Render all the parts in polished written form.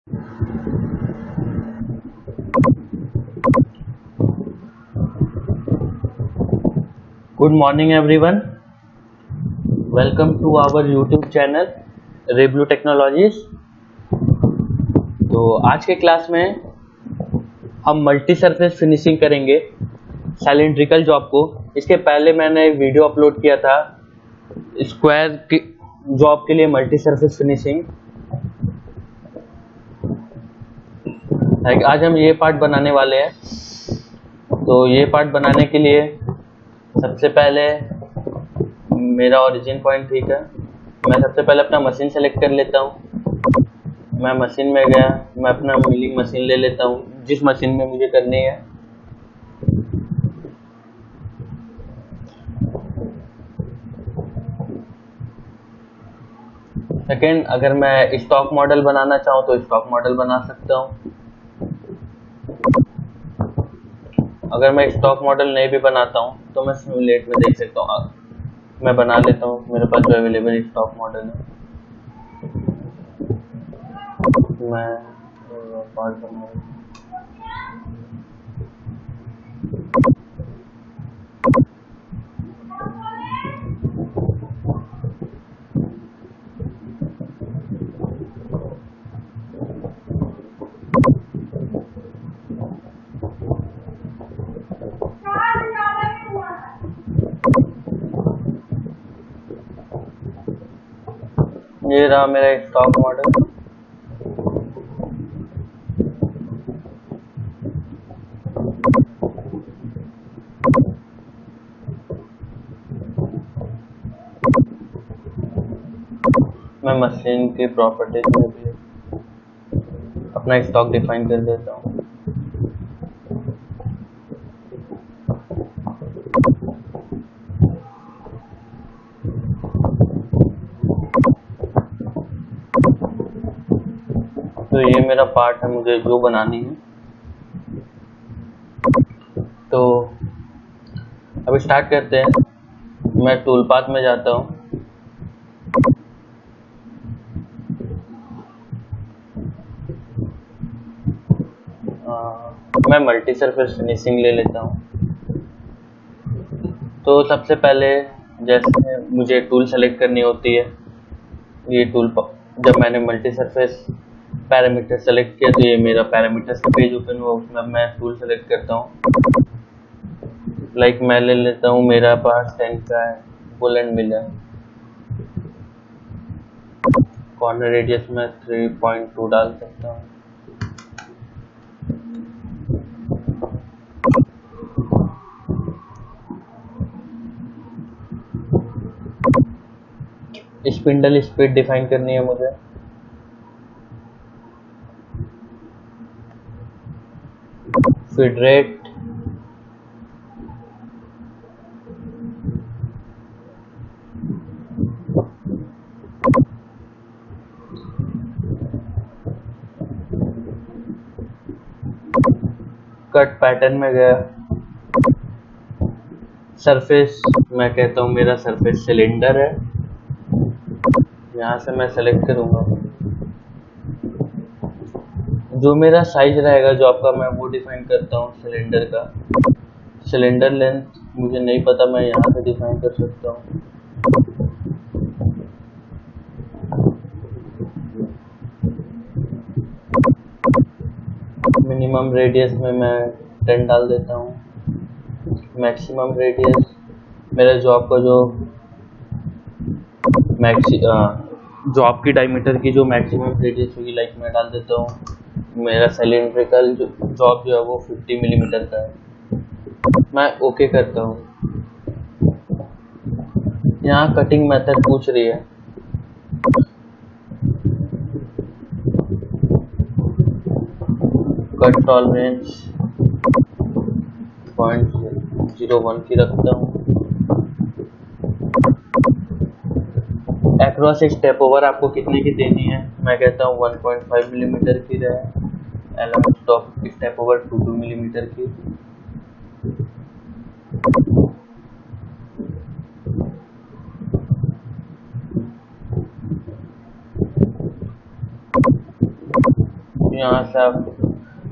Good morning everyone. Welcome to our YouTube channel review technologies. तो आज के class में हम मल्टी सरफेस फिनिशिंग करेंगे सिलिंड्रिकल जॉब को। इसके पहले मैंने वीडियो अपलोड किया था स्क्वायर की जॉब के लिए मल्टी सरफेस फिनिशिंग। आज हम ये पार्ट बनाने वाले हैं। तो ये पार्ट बनाने के लिए सबसे पहले मेरा ओरिजिन पॉइंट ठीक है। मैं सबसे पहले अपना मशीन सेलेक्ट कर लेता हूँ। मैं मशीन में गया, मैं अपना मिलिंग मशीन ले लेता हूँ जिस मशीन में मुझे करनी है। सेकेंड, अगर मैं स्टॉक मॉडल बनाना चाहूँ तो स्टॉक मॉडल बना सकता हूँ। अगर मैं स्टॉक मॉडल नहीं भी बनाता हूँ तो मैं सिमुलेट में देख सकता हूँ। मैं बना लेता हूँ, मेरे पास जो अवेलेबल स्टॉक मॉडल है। मैं पार्ट बना ये रहा मेरा स्टॉक मॉडल। मैं मशीन की प्रॉपर्टीज में भी अपना स्टॉक डिफाइन कर देता हूँ। तो ये मेरा पार्ट है, मुझे जो बनानी है। तो अब स्टार्ट करते हैं। मैं टूल पाथ में जाता हूँ। मैं मल्टी सरफेस फिनिशिंग ले लेता हूँ। तो सबसे पहले जैसे मुझे टूल सेलेक्ट करनी होती है, ये टूल जब मैंने मल्टी सरफेस पैरामीटर सेलेक्ट किया तो ये मेरा पैरामीटर्स का पेज ओपन हुआ। उसमें मैं टूल सेलेक्ट करता हूँ। लाइक मैं ले लेता हूँ, मेरा पास 10 का है, पुल एंड मिल है। कॉर्नर रेडियस में 3.2 डाल सकता हूँ। स्पिंडल स्पीड डिफाइन करनी है मुझे। फीड रेट, कट पैटर्न में गया। सरफेस, मैं कहता हूँ मेरा सरफेस सिलेंडर है। यहाँ से मैं सेलेक्ट करूँगा। जो मेरा साइज रहेगा जॉब का मैं वो डिफाइन करता हूँ सिलेंडर का। सिलेंडर लेंथ मुझे नहीं पता, मैं यहाँ से डिफाइन कर सकता हूँ। मिनिमम रेडियस में मैं 10 डाल देता हूँ। मैक्सिमम रेडियस, मेरा जॉब का जो जॉब की डायमीटर की जो मैक्सिमम रेडियस होगी, लाइक मैं डाल देता हूँ। मेरा सिलिंड्रिकल जॉब जो है वो 50 मिलीमीटर का है। मैं ओके करता हूँ। यहाँ कटिंग मेथड पूछ रही है। कट टॉलरेंस 0.01 की रखता हूँ। एक्रॉस स्टेप ओवर आपको कितने की देनी है? मैं कहता हूँ 1.5 मिलीमीटर की रहे। एलम स्टॉप स्टेप ओवर 2 मिलीमीटर की। यहाँ से आप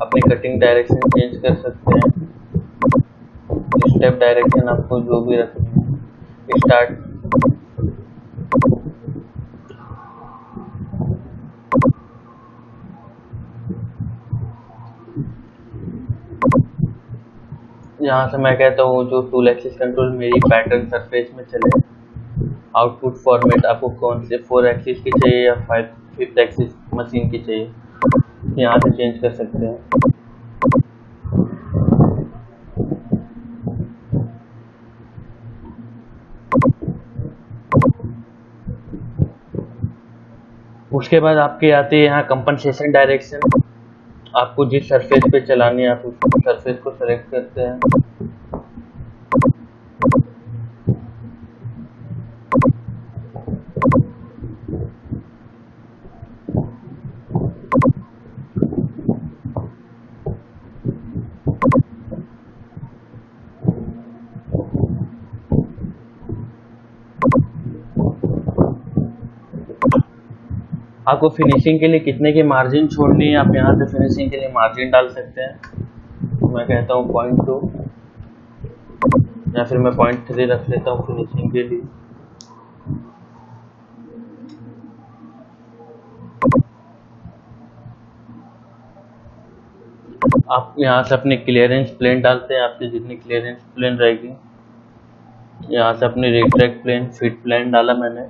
अपनी कटिंग डायरेक्शन चेंज कर सकते हैं, स्टेप डायरेक्शन आपको जो भी रखनी है। स्टार्ट यहाँ से मैं कहता हूँ जो टूल एक्सिस कंट्रोल मेरी पैटर्न सरफेस में चले। आउटपुट फॉर्मेट आपको कौन से 4 एक्सिस की चाहिए या 5th एक्सिस मशीन की चाहिए, यहाँ से चेंज कर सकते हैं। उसके बाद आपके आती है यहाँ कंपनसेशन डायरेक्शन। आपको जिस सरफेस पे चलानी है आप उस सरफेस को सेलेक्ट करते हैं। आपको फिनिशिंग के लिए कितने की मार्जिन छोड़नी है, आप यहाँ से फिनिशिंग के लिए मार्जिन डाल सकते हैं। मैं कहता हूँ 0.2 या फिर मैं 0.3 रख लेता हूँ फिनिशिंग के लिए। आप यहाँ से अपनी क्लियरेंस प्लेन डालते हैं, आपकी जितनी क्लियरेंस प्लेन रहेगी। यहाँ से अपनी रिट्रैक्ट प्लेन फिट प्लेन डाला मैंने।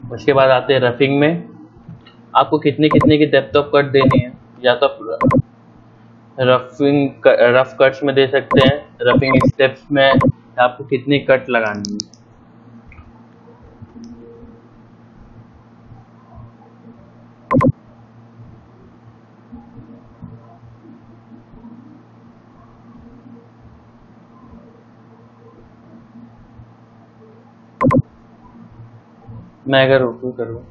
उसके बाद आते हैं रफिंग में। आपको कितनी की डेप्थ ऑफ कट देनी है, या तो रफ कट्स में दे सकते हैं, रफिंग स्टेप्स में आपको कितनी कट लगानी है। मैं अगर ओके करूँ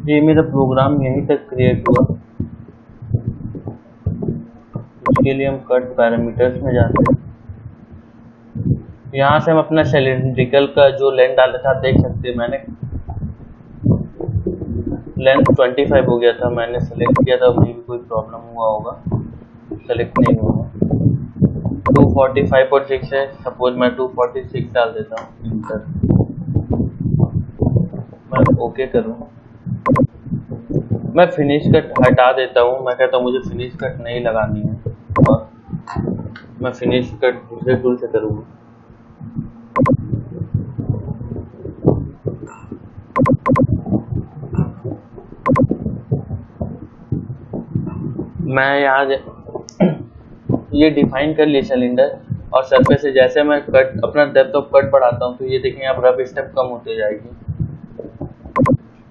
ये मेरा प्रोग्राम यहीं तक क्रिएट हुआ। उसके लिए हम कट पैरामीटर्स में जाते हैं। यहाँ से हम अपना सिलिंड्रिकल का जो लेंथ डाला था देख सकते हैं। मैंने लेंथ 25 हो गया था, मैंने सेलेक्ट किया था, मुझे भी कोई प्रॉब्लम हुआ होगा, सेलेक्ट नहीं हुआ। 245.6 है, सपोज मैं 246 डाल देता हूँ, इंटर। मैं ओके करूँ, मैं फिनिश कट हटा देता हूँ। मैं कहता हूँ मुझे फिनिश कट नहीं लगानी है और मैं फिनिश कट दूसरे टूल से करूँगा। मैं यहाँ ये डिफाइन कर लिया सिलेंडर और सरफेस से। जैसे मैं कट अपना डेप्थ ऑफ कट बढ़ाता हूँ तो ये देखेंगे आप रफ स्टेप कम होते जाएगी।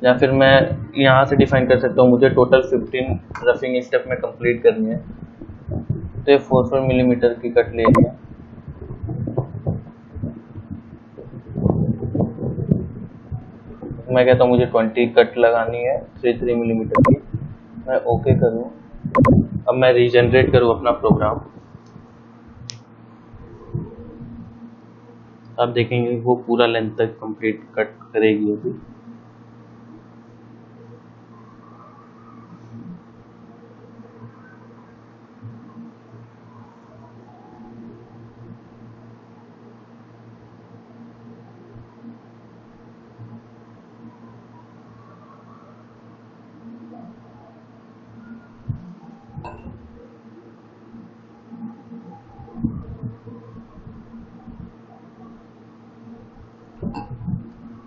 या फिर मैं यहाँ से डिफाइन कर सकता हूँ मुझे टोटल 15 रफिंग स्टेप में कंप्लीट करनी है, तो ये 4 मिलीमीटर की कट ले लिया। मैं कहता हूँ मुझे 20 कट लगानी है 3 मिलीमीटर की। मैं ओके करूँ। अब मैं रीजनरेट करूँ अपना प्रोग्राम, आप देखेंगे वो पूरा लेंथ तक कंप्लीट कट करेगी अभी।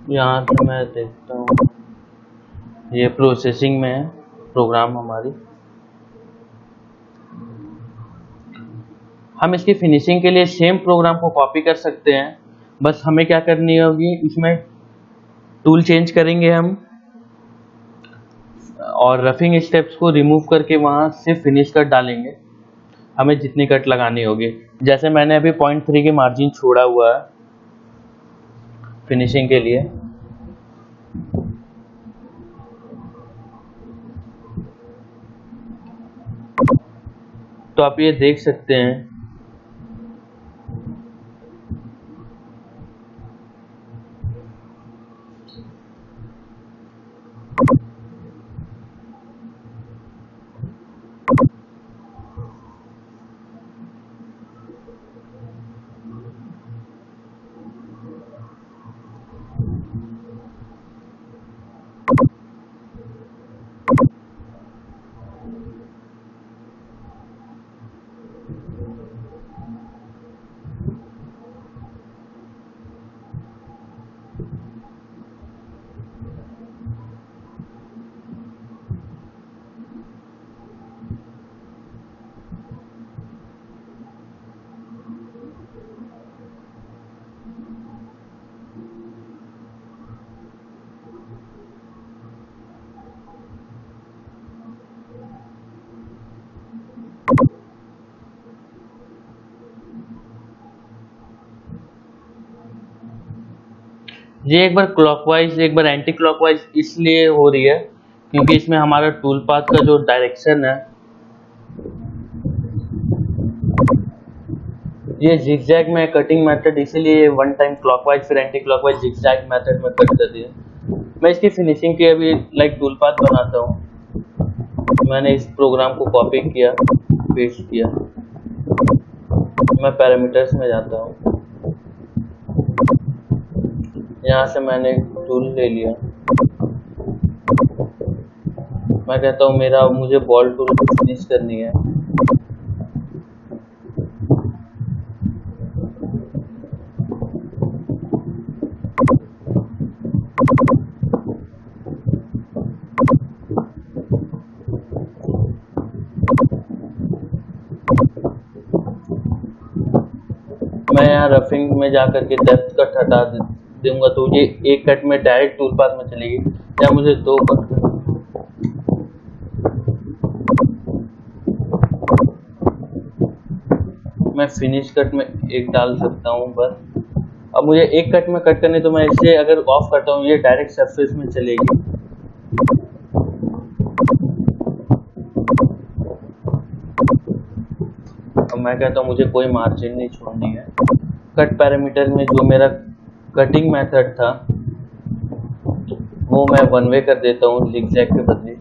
यहाँ से मैं देखता हूँ ये प्रोसेसिंग में है प्रोग्राम हमारी। हम इसकी फिनिशिंग के लिए सेम प्रोग्राम को कॉपी कर सकते हैं, बस हमें क्या करनी होगी, इसमें टूल चेंज करेंगे हम और रफिंग स्टेप्स को रिमूव करके वहाँ से फिनिश कट डालेंगे। हमें जितनी कट लगानी होगी, जैसे मैंने अभी 0.3 की मार्जिन छोड़ा हुआ है फिनिशिंग के लिए। तो आप ये देख सकते हैं ये एक बार क्लॉकवाइज एक बार एंटी क्लॉकवाइज इसलिए हो रही है क्योंकि इसमें हमारा टूल पाथ का जो डायरेक्शन है ये जिगजैग में कटिंग मेथड, इसीलिए वन टाइम क्लॉकवाइज फिर एंटी क्लॉकवाइज जिगजैग मेथड में कट कर दिया। मैं इसकी फिनिशिंग के अभी टूल पाथ बनाता हूँ। मैंने इस प्रोग्राम को कॉपी किया, पेस्ट किया, मैं पैरामीटर्स में जाता हूँ, यहाँ से मैंने टूल ले लिया। मैं कहता हूँ मुझे बॉल टूल को फिनिश करनी है। मैं यहाँ रफिंग में जाकर के डेप्थ कट हटा दूंगा तो ये एक कट में डायरेक्ट टूल पाथ में चलेगी, या मुझे 2 कट मैं फिनिश कट में एक डाल सकता हूँ बस। अब मुझे एक कट में कट करनी तो मैं इसे अगर ऑफ करता हूँ ये डायरेक्ट सरफेस में चलेगी। अब मैं कहता हूँ मुझे कोई मार्जिन नहीं छोड़नी है। कट पैरामीटर में जो मेरा कटिंग मेथड था वो मैं वन वे कर देता हूँ जिगजैग के बदले।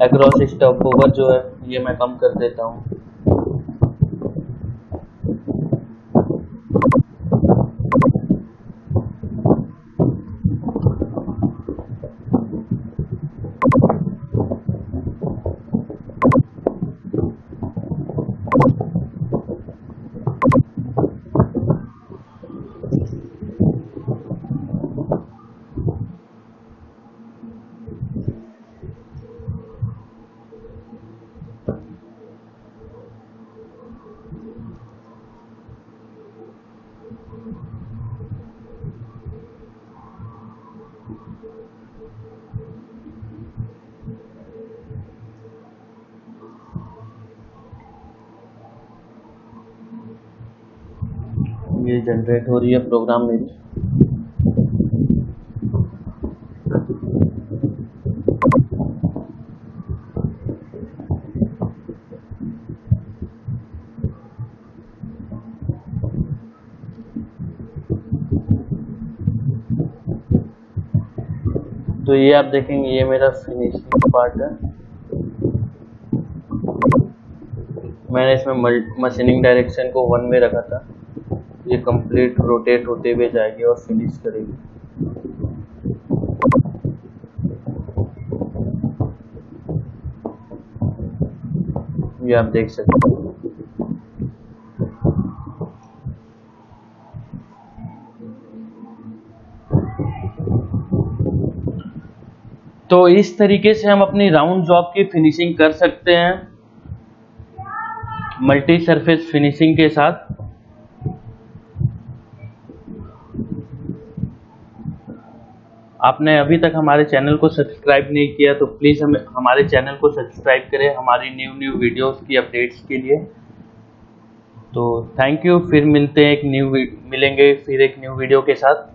अक्रॉस स्टॉप ओवर जो है ये मैं कम कर देता हूँ। ये जनरेट हो रही है प्रोग्राम मेरी। तो ये आप देखेंगे ये मेरा फिनिशिंग पार्ट है। मैंने इसमें मशीनिंग डायरेक्शन को 1 में रखा था। ये कंप्लीट रोटेट होते हुए जाएगी और फिनिश करेगी। ये आप देख सकते हैं। तो इस तरीके से हम अपनी राउंड जॉब की फिनिशिंग कर सकते हैं। मल्टी सरफेस फिनिशिंग के साथ आपने अभी तक हमारे चैनल को सब्सक्राइब नहीं किया तो प्लीज़ हमारे चैनल को सब्सक्राइब करें हमारी न्यू वीडियोस की अपडेट्स के लिए। तो थैंक यू, फिर मिलते हैं मिलेंगे फिर एक न्यू वीडियो के साथ।